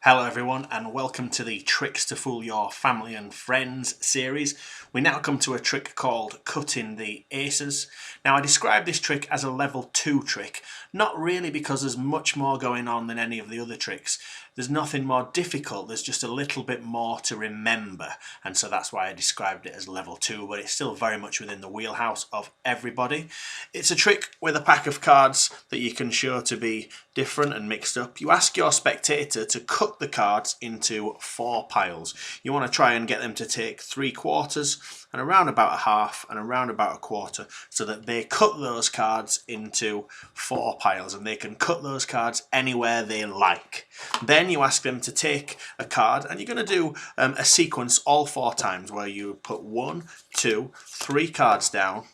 Hello everyone and welcome to the Tricks to Fool Your Family and Friends series. We now come to a trick called Cutting the Aces. Now I describe this trick as a level 2 trick, not really because there's much more going on than any of the other tricks. There's nothing more difficult, there's just a little bit more to remember, and so that's why I described it as level 2, but it's still very much within the wheelhouse of everybody. It's a trick with a pack of cards that you can show to be different and mixed up. You ask your spectator to cut the cards into 4 piles. You want to try and get them to take 3/4 and around about a half and around about a quarter, so that they cut those cards into 4 piles and they can cut those cards anywhere they like. Then you ask them to take a card, and you're going to do a sequence all 4 times where you put 1, 2, 3 cards down,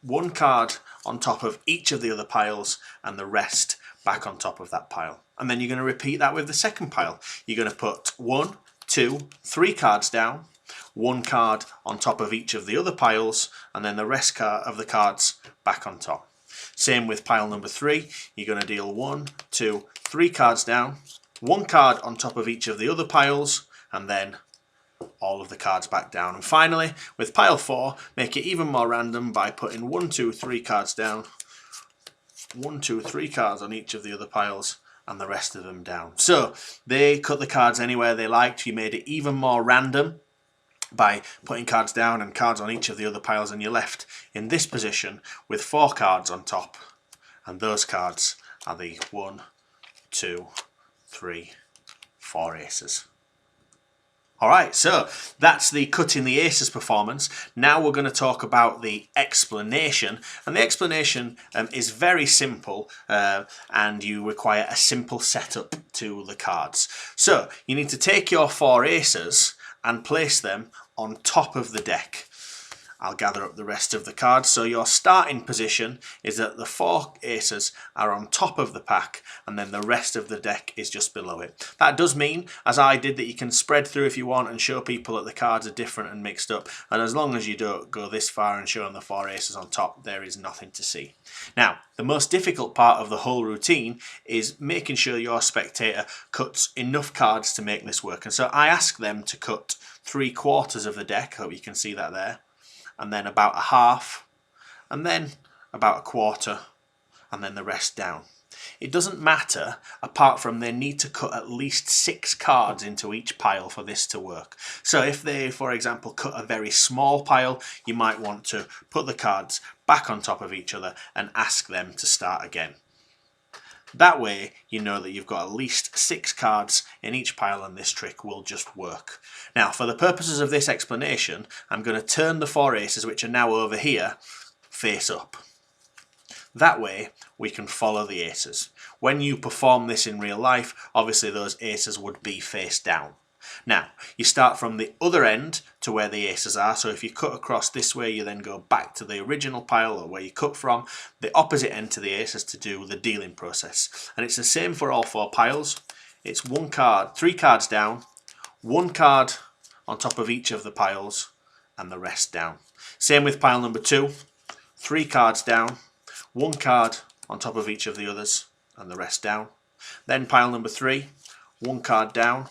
1 card on top of each of the other piles and the rest back on top of that pile. And then you're going to repeat that with the second pile. You're going to put 1, 2, 3 cards down, 1 card on top of each of the other piles, and then the rest of the cards back on top. Same with pile number 3. You're going to deal 1, 2, 3 cards down, 1 card on top of each of the other piles, and then all of the cards back down. And finally, with pile 4, make it even more random by putting 1, 2, 3 cards down, 1, 2, 3 cards on each of the other piles, and the rest of them down. So they cut the cards anywhere they liked. You made it even more random by putting cards down and cards on each of the other piles, and you're left in this position with 4 cards on top, and those cards are the 1, 2, 3, 4 aces. Alright, so that's the Cutting the Aces performance. Now we're going to talk about the explanation, and the explanation is very simple, and you require a simple setup to the cards. So you need to take your 4 aces and place them on top of the deck. I'll gather up the rest of the cards. So your starting position is that the 4 aces are on top of the pack, and then the rest of the deck is just below it. That does mean, as I did, that you can spread through if you want and show people that the cards are different and mixed up. And as long as you don't go this far and show them the 4 aces on top, there is nothing to see. Now, the most difficult part of the whole routine is making sure your spectator cuts enough cards to make this work. And so I ask them to cut 3/4 of the deck. I hope you can see that there. And then about a half, and then about a quarter, and then the rest down. It doesn't matter, apart from they need to cut at least 6 cards into each pile for this to work. So if they, for example, cut a very small pile, you might want to put the cards back on top of each other and ask them to start again. That way you know that you've got at least 6 cards in each pile, and this trick will just work. Now, for the purposes of this explanation, I'm going to turn the 4 aces, which are now over here, face up. That way we can follow the aces. When you perform this in real life, obviously those aces would be face down. Now, you start from the other end to where the aces are, so if you cut across this way, you then go back to the original pile, or where you cut from, the opposite end to the aces, to do the dealing process. And it's the same for all 4 piles. It's 1 card, 3 cards down, 1 card on top of each of the piles, and the rest down. Same with pile number 2, 3 cards down, 1 card on top of each of the others, and the rest down. Then pile number 3, 1 card down,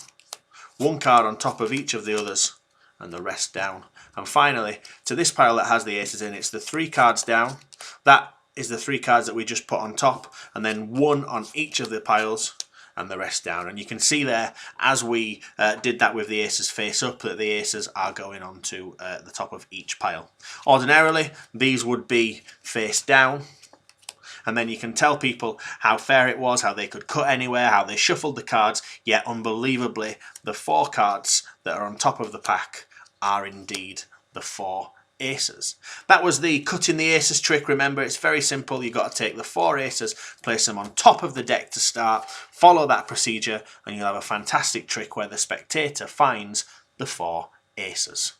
1 card on top of each of the others, and the rest down. And finally, to this pile that has the aces in, it's the 3 cards down. That is the 3 cards that we just put on top, and then 1 on each of the piles, and the rest down. And you can see there, as we did that with the aces face up, that the aces are going on to the top of each pile. Ordinarily, these would be face down. And then you can tell people how fair it was, how they could cut anywhere, how they shuffled the cards, yet unbelievably, the 4 cards that are on top of the pack are indeed the 4 aces. That was the Cutting the Aces trick. Remember, it's very simple. You've got to take the 4 aces, place them on top of the deck to start, follow that procedure, and you'll have a fantastic trick where the spectator finds the 4 aces.